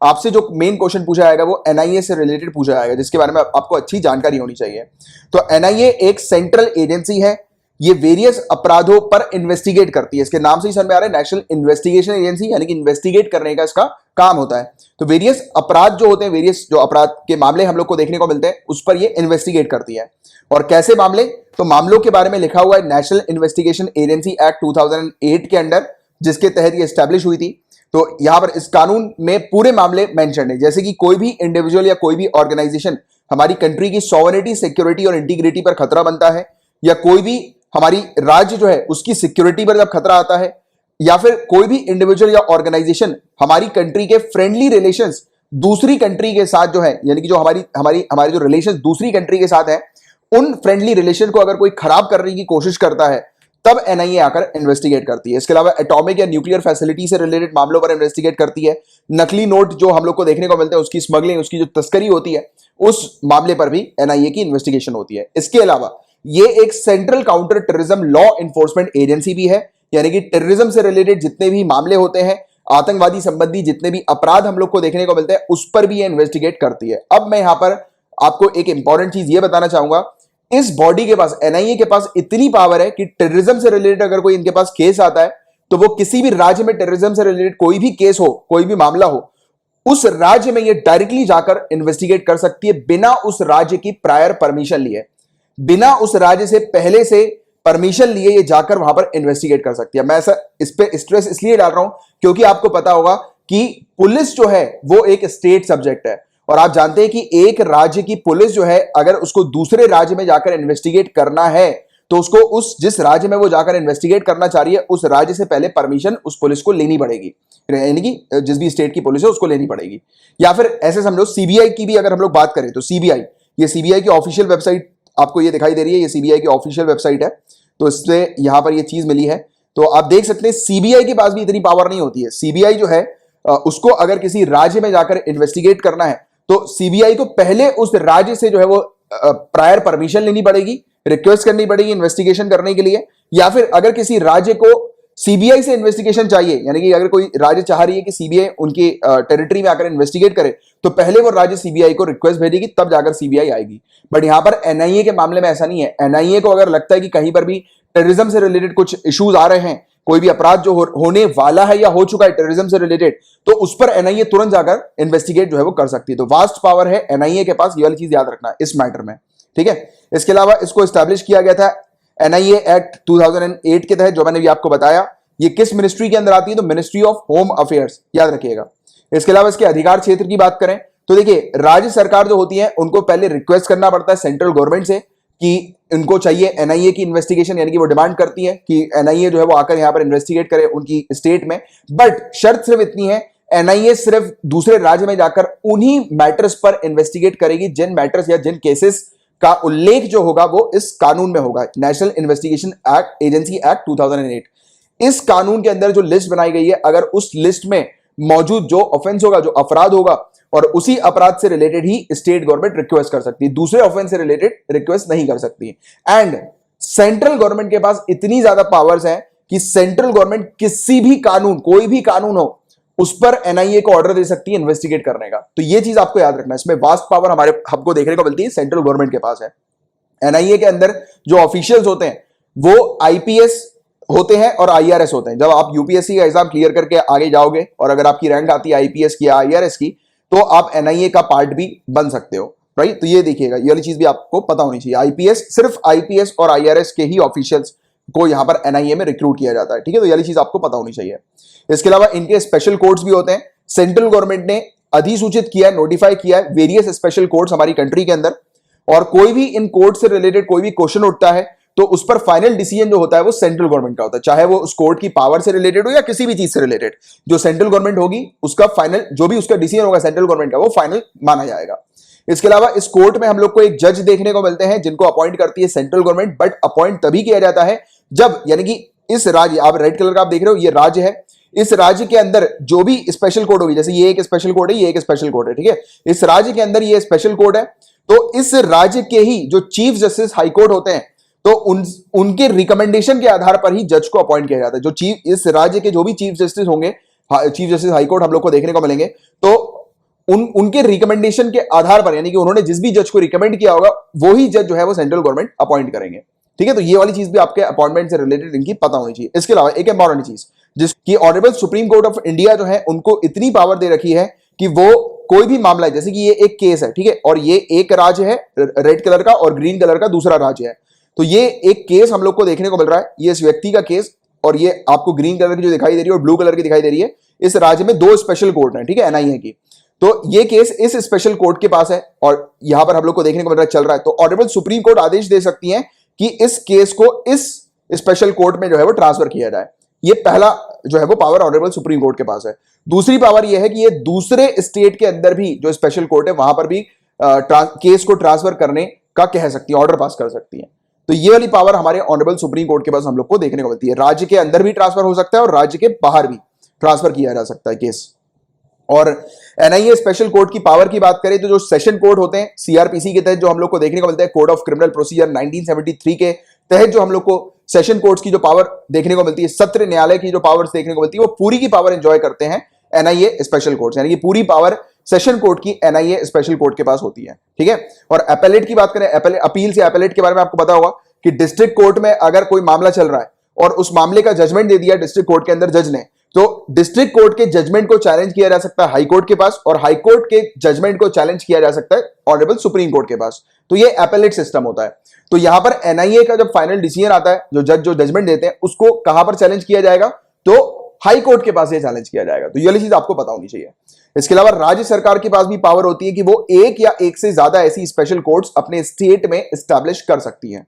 आपसे जो main question पूछा जाएगा वो एनआईए से रिलेटेड पूछा जाएगा, जिसके बारे में आपको अच्छी जानकारी होनी चाहिए। तो एनआईए एक सेंट्रल एजेंसी है, ये वेरियस अपराधों पर इन्वेस्टिगेट करती है। इसके नाम से ही समझ में आ रहा है, नेशनल इन्वेस्टिगेशन एजेंसी, यानी कि इन्वेस्टिगेट करने का इसका काम होता है। तो वेरियस अपराध जो होते हैं, वेरियस जो अपराध के मामले हम लोग को देखने को मिलते हैं, उस पर ये इन्वेस्टिगेट करती है। और कैसे मामले, तो मामलों के बारे में लिखा हुआ है नेशनल इन्वेस्टिगेशन एजेंसी एक्ट 2008 के अंडर, जिसके तहत ये एस्टैब्लिश हुई थी। तो यहां पर इस कानून में पूरे मामले मेंशन है, जैसे कि कोई भी इंडिविजुअल या कोई भी ऑर्गेनाइजेशन हमारी कंट्री की सॉवरेनिटी, सिक्योरिटी और इंटीग्रिटी पर खतरा बनता है, या कोई भी हमारी राज्य जो है उसकी सिक्योरिटी पर जब खतरा आता है, या फिर कोई भी इंडिविजुअल या ऑर्गेनाइजेशन हमारी कंट्री के फ्रेंडली रिलेशंस दूसरी कंट्री के साथ जो है, यानी कि जो हमारी हमारी हमारे जो रिलेशंस दूसरी कंट्री के साथ है, उन फ्रेंडली रिलेशन को अगर कोई खराब करने की कोशिश करता है, तब एनआईए आकर इन्वेस्टिगेट करती है। इसके अलावा एटॉमिक या न्यूक्लियर फैसिलिटी से रिलेटेड मामलों पर इन्वेस्टिगेट करती है। नकली नोट जो हम लोग को देखने को मिलते हैं, उसकी स्मगलिंग, उसकी जो तस्करी होती है, उस मामले पर भी एनआईए की इन्वेस्टिगेशन होती है। इसके अलावा ये एक central counter terrorism law enforcement agency भी है, यानी कि टेररिज्म से रिलेटेड जितने भी मामले होते हैं, आतंकवादी संबंधी जितने भी अपराध हम लोग को देखने को मिलते हैं, उस पर भी ये इन्वेस्टिगेट करती है। अब मैं यहां पर आपको एक इंपॉर्टेंट चीज ये बताना चाहूंगा, इस बॉडी के पास, एनआईए के पास इतनी पावर है कि टेररिज्म से रिलेटेड अगर कोई इनके पास केस आता है, तो वो किसी भी राज्य में टेररिज्म से रिलेटेड कोई भी केस हो, कोई भी मामला हो, उस राज्य में ये डायरेक्टली जाकर इन्वेस्टिगेट कर सकती है, बिना उस राज्य की प्रायर परमिशन लिए, बिना उस राज्य से पहले से परमिशन लिए ये जाकर वहां पर इन्वेस्टिगेट कर सकती है। मैं ऐसा इस पे स्ट्रेस इसलिए डाल रहा हूं क्योंकि आपको पता होगा कि पुलिस जो है वो एक स्टेट सब्जेक्ट है, और आप जानते हैं कि एक राज्य की पुलिस जो है, अगर उसको दूसरे राज्य में जाकर इन्वेस्टिगेट करना है, तो उसको उस जिस राज्य में वो जाकर इन्वेस्टिगेट करना चाह रही है, उस राज्य से पहले परमिशन उस पुलिस को लेनी पड़ेगी, यानी कि जिस भी स्टेट की पुलिस है उसको लेनी पड़ेगी। या फिर ऐसे समझो, सीबीआई की भी अगर हम लोग बात करें, तो सीबीआई, ये सीबीआई की ऑफिशियल वेबसाइट आपको ये दिखाई दे रही है, ये सीबीआई की ऑफिशियल वेबसाइट है। तो इससे यहां पर ये चीज मिली है। तो आप देख सकते हैं सीबीआई के पास भी इतनी पावर नहीं होती है। सीबीआई जो है उसको अगर किसी राज्य में जाकर इन्वेस्टिगेट करना है, तो सीबीआई को पहले उस राज्य से जो है वो प्रायर परमिशन लेनी पड़ेगी, रिक्वेस्ट करनी पड़ेगी इन्वेस्टिगेशन करने के लिए। या फिर अगर किसी राज्य को सीबीआई से इन्वेस्टिगेशन चाहिए, यानी कि अगर कोई राज्य चाह रही है कि सीबीआई उनकी टेरिटरी में आकर इन्वेस्टिगेट करे, तो पहले वो राज्य सीबीआई को रिक्वेस्ट भेजेगी, तब जाकर सीबीआई आएगी। बट यहां पर एनआईए के मामले में ऐसा नहीं है। एनआईए को अगर लगता है कि कहीं पर भी टेररिज्म से रिलेटेड कुछ इश्यूज आ रहे हैं, कोई भी अपराध जो होने वाला है या हो चुका है टेररिज्म से रिलेटेड, तो उस पर एनआईए तुरंत जाकर इन्वेस्टिगेट जो है वो कर सकती है। तो वास्ट पावर है एनआईए के पास, ये वाली चीज याद रखना इस मैटर में, ठीक है। इसके अलावा इसको एस्टैब्लिश किया गया था एनआईए एक्ट 2008 के तहत, जो मैंने भी आपको बताया। ये किस मिनिस्ट्री के अंदर आती है, तो मिनिस्ट्री ऑफ होम अफेयर्स, याद रखिएगा। इसके अलावा इसके अधिकार क्षेत्र की बात करें, तो देखिए राज्य सरकार जो होती है उनको पहले रिक्वेस्ट करना पड़ता है सेंट्रल गवर्नमेंट से कि उनको चाहिए एनआईए की इन्वेस्टिगेशन, यानी कि वो डिमांड करती है कि एनआईए जो है वो आकर यहां पर इन्वेस्टिगेट करे उनकी स्टेट में। बट शर्त सिर्फ इतनी है, एनआईए सिर्फ दूसरे राज्य में जाकर उन्हीं मैटर्स पर इन्वेस्टिगेट करेगी जिन मैटर्स या जिन केसेस का उल्लेख जो होगा वो इस कानून में होगा, national investigation act agency act 2008। इस कानून के अंदर जो लिस्ट बनाई गई है, अगर उस लिस्ट में मौजूद जो ऑफेंस होगा, जो अपराध होगा, और उसी अपराध से रिलेटेड ही स्टेट गवर्नमेंट रिक्वेस्ट कर सकती है, दूसरे ऑफेंस से रिलेटेड रिक्वेस्ट नहीं कर सकती। एंड सेंट्रल गवर्नमेंट के पास इतनी ज्यादा पावर्स हैं कि सेंट्रल गवर्नमेंट किसी भी कानून, कोई भी कानून हो, उस पर एनआईए को ऑर्डर दे सकती है इन्वेस्टिगेट करने का। तो ये चीज आपको याद रखना है, इसमें वास्ट पावर हमारे हमको देखने को मिलती है, सेंट्रल गवर्नमेंट के पास है। एनआईए के अंदर जो ऑफिशियल्स होते हैं वो आईपीएस होते हैं और आईआरएस होते हैं। जब आप यूपीएससी का एग्जाम क्लियर करके आगे जाओगे और अगर आपकी रैंक आती है आईपीएस की या आईआरएस की, तो आप एनआईए का पार्ट भी बन सकते हो, राइट। तो ये देखिएगा, ये वाली चीज भी आपको पता होनी चाहिए। आईपीएस, सिर्फ आईपीएस और आईआरएस के ही ऑफिशियल्स को यहां पर एनआईए में रिक्रूट किया जाता है, ठीक है। तो ये वाली चीज आपको पता होनी चाहिए। इसके अलावा इनके स्पेशल कोर्ट्स भी होते हैं। सेंट्रल गवर्नमेंट ने अधिसूचित किया है, नोटिफाई किया है वेरियस स्पेशल कोर्ट्स हमारी कंट्री के अंदर, और कोई भी इन कोर्ट से रिलेटेड कोई भी क्वेश्चन उठता है तो उस पर फाइनल डिसीजन जो होता है वो सेंट्रल गवर्नमेंट का होता है, चाहे वो उस कोर्ट की पावर से रिलेटेड हो या किसी भी चीज से रिलेटेड। जो सेंट्रल गवर्नमेंट होगी उसका फाइनल, जो भी उसका डिसीजन होगा सेंट्रल गवर्नमेंट का, वो फाइनल माना जाएगा। इसके अलावा इस कोर्ट में हम लोग को एक जज देखने को मिलते हैं जिनको अपॉइंट करती है सेंट्रल गवर्नमेंट, बट अपॉइंट तभी किया जाता है जब, यानी कि इस राज्य, आप रेड कलर का आप देख रहे हो, ये राज्य है, इस राज्य के अंदर जो भी स्पेशल कोर्ट होगी, जैसे ये एक स्पेशल कोर्ट है, ये एक स्पेशल कोर्ट है, ठीक है, इस राज्य के अंदर ये स्पेशल कोर्ट है, तो इस राज्य के ही जो चीफ जस्टिस हाई कोर्ट होते हैं, तो उनके रिकमेंडेशन के आधार पर ही जज को अपॉइंट किया जाता है। जो चीफ, इस राज्य के जो भी चीफ जस्टिस होंगे, चीफ जस्टिस हाई कोर्ट हम लोग को देखने को मिलेंगे, तो उनके रिकमेंडेशन के आधार पर, यानी कि उन्होंने जिस भी जज को रिकमेंड किया होगा वो ही जज जो है वो सेंट्रल गवर्नमेंट अपॉइंट करेंगे। ठीक है, तो ये वाली चीज भी आपके अपॉइंटमेंट से रिलेटेड इनकी पता होनी चाहिए। इसके अलावा एक इंपॉर्टेंट चीज, जिसकी honourable supreme court of India जो है उनको इतनी पावर दे रखी है कि वो कोई भी मामला है, जैसे कि ये एक केस है, ठीक है, और ये एक राज्य है रेड कलर का और ग्रीन कलर का दूसरा राज्य है, तो ये एक केस हम लोग को देखने को मिल रहा है, ये इस व्यक्ति का केस, और ये आपको ग्रीन कलर की जो दिखाई दे रही है और ब्लू कलर की दिखाई दे रही है, इस राज्य में दो स्पेशल कोर्ट हैं, ठीक है, एनआईए की। तो ये केस इस स्पेशल कोर्ट के पास है और यहां पर हम लोग को देखने को मिल रहा है चल रहा है, तो ऑनरेबल सुप्रीम कोर्ट आदेश दे सकती है कि इस केस को इस स्पेशल कोर्ट में जो है वो ट्रांसफर किया जाए। ये पहला जो है वो पावर ऑनरेबल सुप्रीम कोर्ट के पास है। दूसरी पावर ये है कि ये दूसरे स्टेट के अंदर भी जो स्पेशल कोर्ट है वहां पर भी केस को ट्रांसफर करने का कह सकती है, ऑर्डर पास कर सकती है। तो ये वाली पावर हमारे ऑनरेबल सुप्रीम कोर्ट के पास हम लोग को देखने को मिलती है। राज्य के अंदर भी ट्रांसफर हो सकता है और राज्य के बाहर भी ट्रांसफर किया जा सकता है केस। और एनआईए स्पेशल कोर्ट की पावर की बात करें तो जो सेशन कोर्ट होते हैं सीआरपीसी के तहत जो हम लोग को देखने को मिलता है, कोड ऑफ क्रिमिनल प्रोसीजर 1973 के तहत जो हम लोग को सेशन कोर्ट्स की जो पावर देखने को मिलती है, सत्र न्यायालय की जो पावर्स देखने को मिलती है, वो पूरी की पावर एंजॉय करते हैं एनआईए स्पेशल कोर्ट, यानी कि पूरी पावर सेशन कोर्ट की एनआईए स्पेशल कोर्ट के पास होती है। ठीक है, और एपेलेट की बात करें, अपील से एपेलेट के बारे में आपको पता होगा कि डिस्ट्रिक्ट कोर्ट में अगर कोई मामला चल रहा है और उस मामले का जजमेंट दे दिया डिस्ट्रिक्ट कोर्ट के अंदर जज ने, तो डिस्ट्रिक्ट कोर्ट के जजमेंट को चैलेंज किया जा सकता है हाई कोर्ट के पास, और हाई कोर्ट के जजमेंट को चैलेंज किया जा सकता है ऑनरेबल सुप्रीम कोर्ट के पास। तो ये एपेलेट सिस्टम होता है। तो यहां पर एनआईए का जब फाइनल डिसीजन आता है, जो जजमेंट देते हैं उसको कहां पर चैलेंज किया जाएगा, तो हाई कोर्ट के पास ये चैलेंज किया जाएगा। तो ये वाली चीज आपको पता होनी चाहिए। इसके अलावा राज्य सरकार के पास भी पावर होती है कि वो एक या एक से ज्यादा ऐसी स्पेशल कोर्ट्स अपने स्टेट में एस्टैब्लिश कर सकती है।